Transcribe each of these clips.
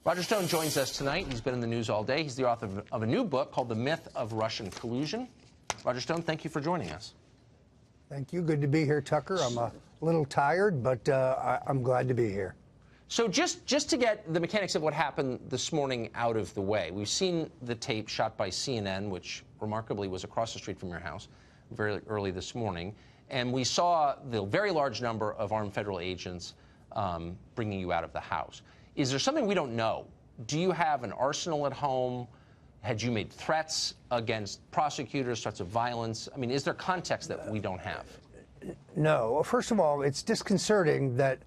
Roger Stone joins us tonight. He's been in the news all day. He's the author of a new book called The Myth of Russian Collusion. Roger Stone, thank you for joining us. Thank you. Good to be here, Tucker. I'm a little tired, but I'm glad to be here. So just to get the mechanics of what happened this morning out of the way, we've seen the tape shot by CNN, which remarkably was across the street from your house very early this morning, and we saw the very large number of armed federal agents bringing you out of the house. Is there something we don't know? Do you have an arsenal at home? Had you made threats against prosecutors, threats of violence? I mean, is there context that we don't have? No. Well, first of all, it's disconcerting that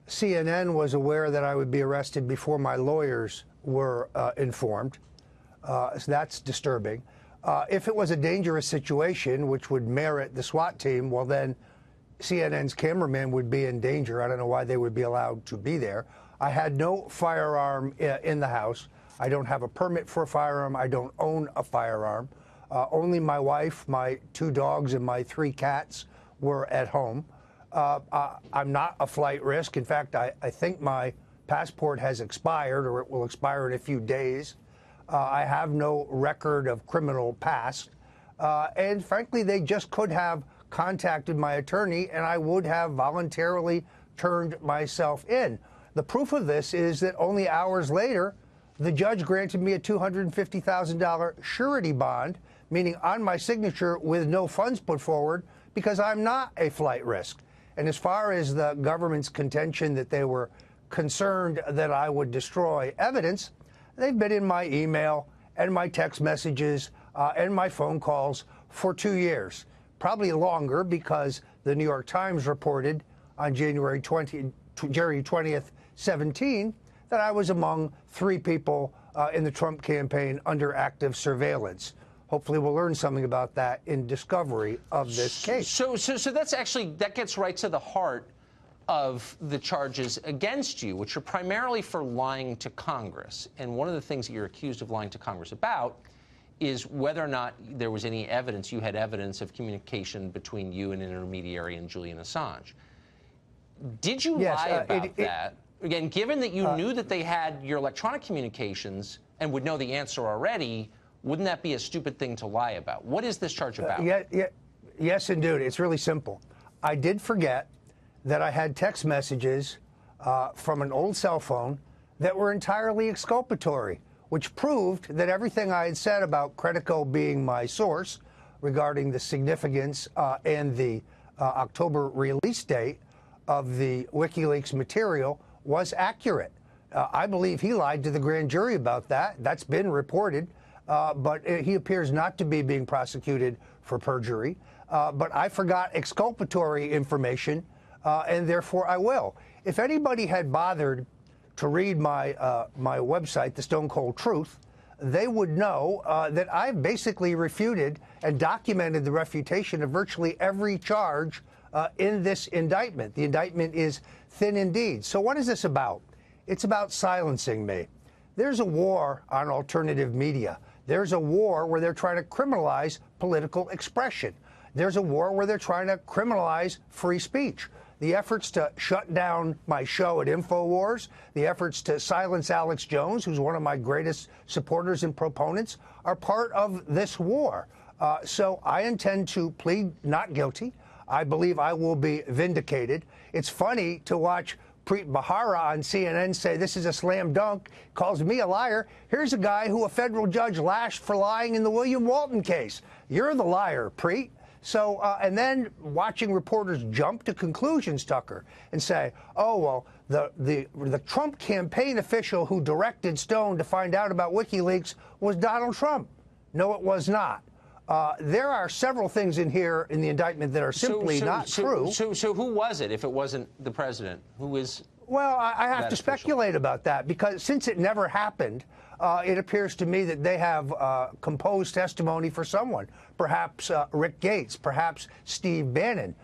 CNN was aware that I would be arrested before my lawyers were informed. So that's disturbing. If it was a dangerous situation, which would merit the SWAT team, well, then CNN's cameraman would be in danger. I don't know why they would be allowed to be there. I had no firearm in the house. I don't have a permit for a firearm. I don't own a firearm. Only my wife, my 2 dogs, and my 3 cats were at home. I'm not a flight risk. In fact, I think my passport has expired, or it will expire in a few days. I have no record of criminal past. And frankly, they just could have contacted my attorney, and I would have voluntarily turned myself in. The proof of this is that only hours later, the judge granted me a $250,000 surety bond, meaning on my signature with no funds put forward, because I'm not a flight risk. And as far as the government's contention that they were concerned that I would destroy evidence, they've been in my email and my text messages and my phone calls for 2 years, probably longer, because the New York Times reported on January 20th, 17, that I was among 3 people in the Trump campaign under active surveillance. Hopefully we'll learn something about that in discovery of this case. So that's actually, that gets right to the heart of the charges against you, which are primarily for lying to Congress. And one of the things that you're accused of lying to Congress about is whether or not there was any evidence, you had evidence of communication between you and an intermediary and Julian Assange. Did you lie about that? Again, given that you knew that they had your electronic communications and would know the answer already, wouldn't that be a stupid thing to lie about? What is this charge about? Yes, indeed. It's really simple. I did forget that I had text messages from an old cell phone that were entirely exculpatory, which proved that everything I had said about Credico being my source regarding the significance and the October release date of the WikiLeaks material was accurate. I believe he lied to the grand jury about that. That's been reported, but he appears not to be being prosecuted for perjury. But I forgot exculpatory information, and therefore I will. If anybody had bothered to read my website, The Stone Cold Truth, they would know that I basically refuted and documented the refutation of virtually every charge in this indictment. The indictment is thin indeed. So what is this about? It's about silencing me. There's a war on alternative media. There's a war where they're trying to criminalize political expression. There's a war where they're trying to criminalize free speech. The efforts to shut down my show at InfoWars, the efforts to silence Alex Jones, who's one of my greatest supporters and proponents, are part of this war. So I intend to plead not guilty. I believe I will be vindicated. It's funny to watch Preet Bharara on CNN say this is a slam dunk, calls me a liar. Here's a guy who a federal judge lashed for lying in the William Walton case. You're the liar, Preet. So, and then watching reporters jump to conclusions, Tucker, and say, oh, well, the Trump campaign official who directed Stone to find out about WikiLeaks was Donald Trump. No, it was not. There are several things in here in the indictment that are simply not true. So who was it if it wasn't the president? Who is? Well, I have to speculate about that, because since it never happened, it appears to me that they have composed testimony for someone. Perhaps Rick Gates, perhaps Steve Bannon,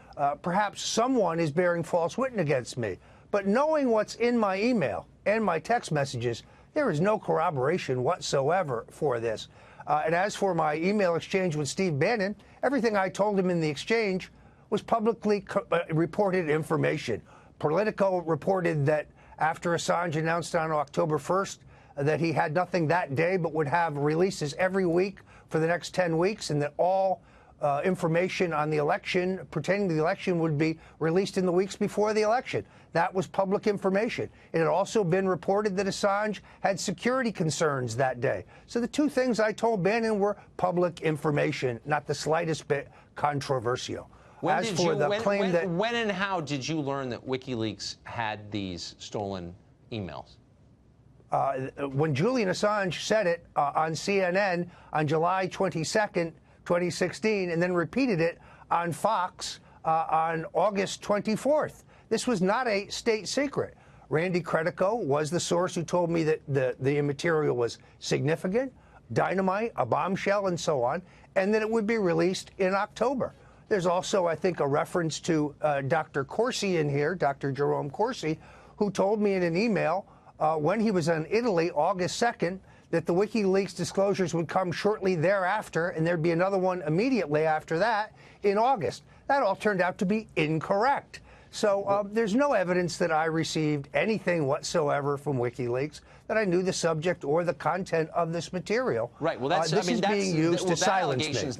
perhaps someone is bearing false witness against me. But knowing what's in my email and my text messages, there is no corroboration whatsoever for this. And as for my email exchange with Steve Bannon, everything I told him in the exchange was publicly reported information. Politico reported that after Assange announced on October 1st that he had nothing that day but would have releases every week for the next 10 weeks, and that all information on the election, pertaining to the election, would be released in the weeks before the election. That was public information. It had also been reported that Assange had security concerns that day. So the two things I told Bannon were public information, not the slightest bit controversial. When and how did you learn that WikiLeaks had these stolen emails? When Julian Assange said it on CNN on July 22nd, 2016, and then repeated it on Fox on August 24th. This was not a state secret. Randy Credico was the source who told me that the material was significant, dynamite, a bombshell, and so on, and that it would be released in October. There's also, I think, a reference to Dr. Corsi in here, Dr. Jerome Corsi, who told me in an email when he was in Italy, August 2nd, that the WikiLeaks disclosures would come shortly thereafter, and there'd be another one immediately after that in August. That all turned out to be incorrect. So there's no evidence that I received anything whatsoever from WikiLeaks, that I knew the subject or the content of this material. Right. Well, that's being used to silence me. That's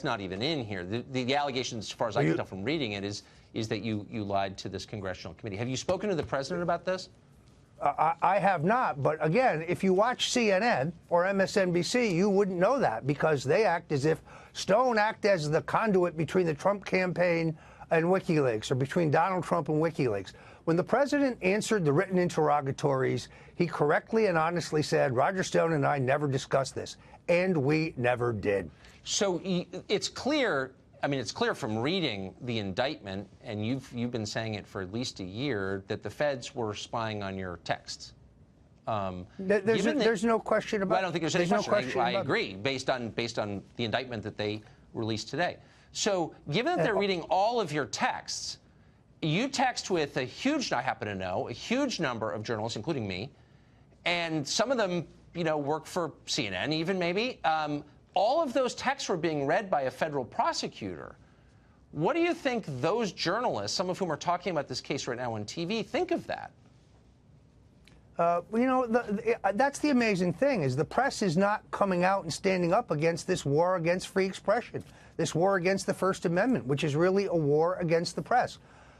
not even in here. The allegation, as far as I can tell from reading it, is that you lied to this congressional committee. Have you spoken to the president about this? I have not, but again, if you watch CNN or MSNBC, you wouldn't know that, because they act as if Stone act as the conduit between the Trump campaign and WikiLeaks, or between Donald Trump and WikiLeaks. When the president answered the written interrogatories, he correctly and honestly said, Roger Stone and I never discussed this, and we never did. So it's clear. I mean, it's clear from reading the indictment, and you've been saying it for at least a year, that the feds were spying on your texts. There's no question about it. I don't think there's any question. I agree, based on the indictment that they released today. So given that they're reading all of your texts, you text with I happen to know, a huge number of journalists, including me, and some of them, work for CNN even maybe. All of those texts were being read by a federal prosecutor. What do you think those journalists, some of whom are talking about this case right now on TV, think of that? That's the amazing thing, is the press is not coming out and standing up against this war against free expression, this war against the First Amendment, which is really a war against the press.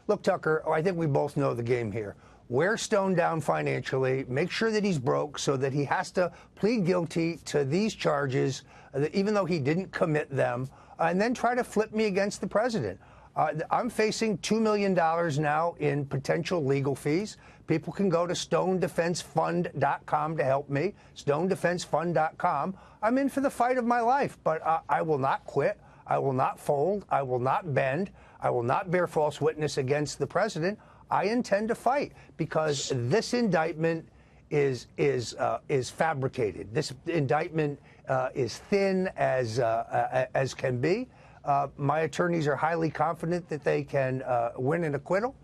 Look, Tucker, I think we both know the game here. Wear Stone down financially, make sure that he's broke so that he has to plead guilty to these charges, even though he didn't commit them, and then try to flip me against the president. I'm facing $2 million now in potential legal fees. People can go to stonedefensefund.com to help me, stonedefensefund.com. I'm in for the fight of my life, but I will not quit. I will not fold. I will not bend. I will not bear false witness against the president. I intend to fight, because this indictment is fabricated. This indictment is thin as can be. My attorneys are highly confident that they can win an acquittal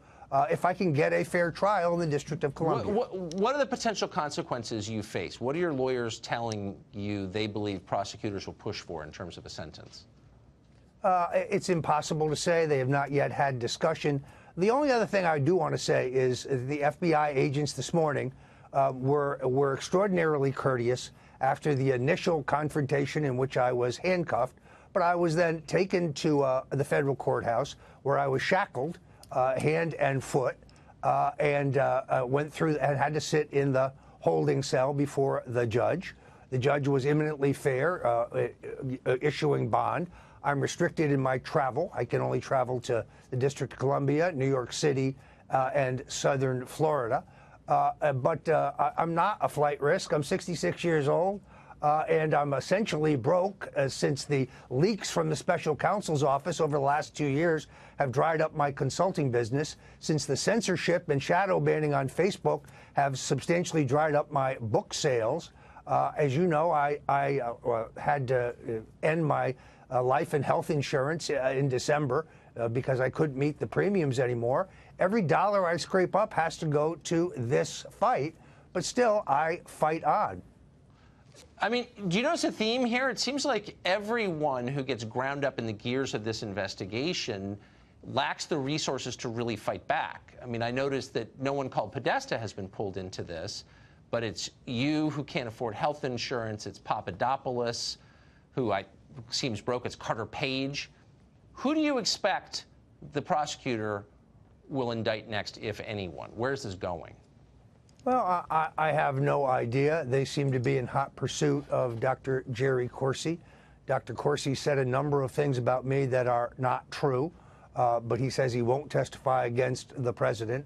if I can get a fair trial in the District of Columbia. What are the potential consequences you face? What are your lawyers telling you they believe prosecutors will push for in terms of a sentence? It's impossible to say. They have not yet had discussion. The only other thing I do want to say is the FBI agents this morning were extraordinarily courteous after the initial confrontation in which I was handcuffed. But I was then taken to the federal courthouse, where I was shackled, hand and foot, and went through and had to sit in the holding cell before the judge. The judge was eminently fair, issuing bond. I'm restricted in my travel. I can only travel to the District of Columbia, New York City, and southern Florida. But I'm not a flight risk. I'm 66 years old. And I'm essentially broke since the leaks from the special counsel's office over the last 2 years have dried up my consulting business, since the censorship and shadow banning on Facebook have substantially dried up my book sales. As you know, I had to end my life and health insurance in December because I couldn't meet the premiums anymore. Every dollar I scrape up has to go to this fight, but still I fight on. I mean, do you notice a theme here? It seems like everyone who gets ground up in the gears of this investigation lacks the resources to really fight back. I mean, I noticed that no one called Podesta has been pulled into this, but it's you who can't afford health insurance. It's Papadopoulos, who seems broke. It's Carter Page. Who do you expect the prosecutor will indict next, if anyone? Where's this going? Well, I have no idea. They seem to be in hot pursuit of Dr. Jerry Corsi. Dr. Corsi said a number of things about me that are not true, but he says he won't testify against the president.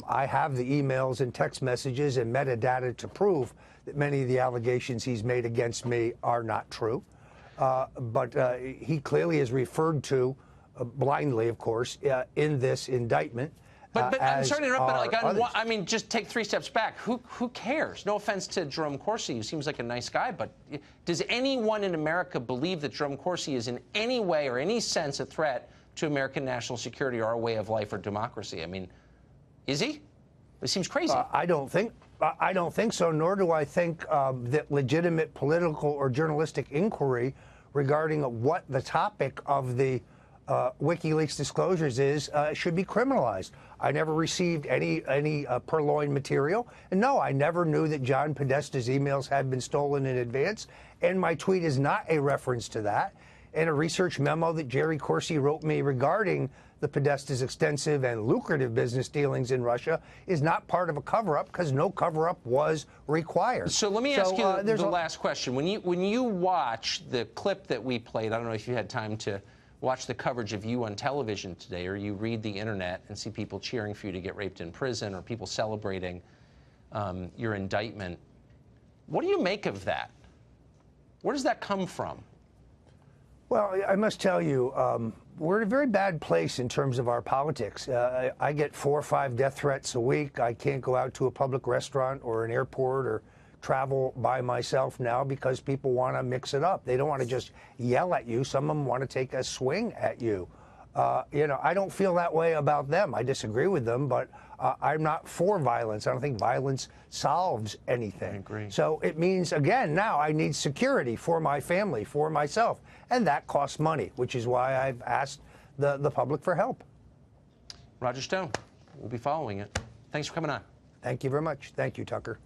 I have the emails and text messages and metadata to prove that many of the allegations he's made against me are not true. But he clearly is referred to, blindly, of course, in this indictment. But I'm sorry to interrupt, but I mean, just take 3 steps back. Who cares? No offense to Jerome Corsi, who seems like a nice guy, but does anyone in America believe that Jerome Corsi is in any way or any sense a threat to American national security or our way of life or democracy? I mean, is he? It seems crazy. I don't think so, nor do I think that legitimate political or journalistic inquiry regarding what the topic of the WikiLeaks disclosures is should be criminalized. I never received any purloined material, and no, I never knew that John Podesta's emails had been stolen in advance, and my tweet is not a reference to that. And a research memo that Jerry Corsi wrote me regarding the Podesta's extensive and lucrative business dealings in Russia is not part of a cover-up because no cover-up was required. So let me ask you the last question. When you watch the clip that we played, I don't know if you had time to watch the coverage of you on television today, or you read the internet and see people cheering for you to get raped in prison, or people celebrating your indictment. What do you make of that? Where does that come from? Well, I must tell you, we're in a very bad place in terms of our politics. I get 4 or 5 death threats a week. I can't go out to a public restaurant or an airport or travel by myself now because people want to mix it up. They don't want to just yell at you. Some of them want to take a swing at you. You know, I don't feel that way about them. I disagree with them, but I'm not for violence. I don't think violence solves anything. I agree. So it means, again, now I need security for my family, for myself, and that costs money, which is why I've asked the public for help. Roger Stone, we'll be following it. Thanks for coming on. Thank you very much. Thank you, Tucker.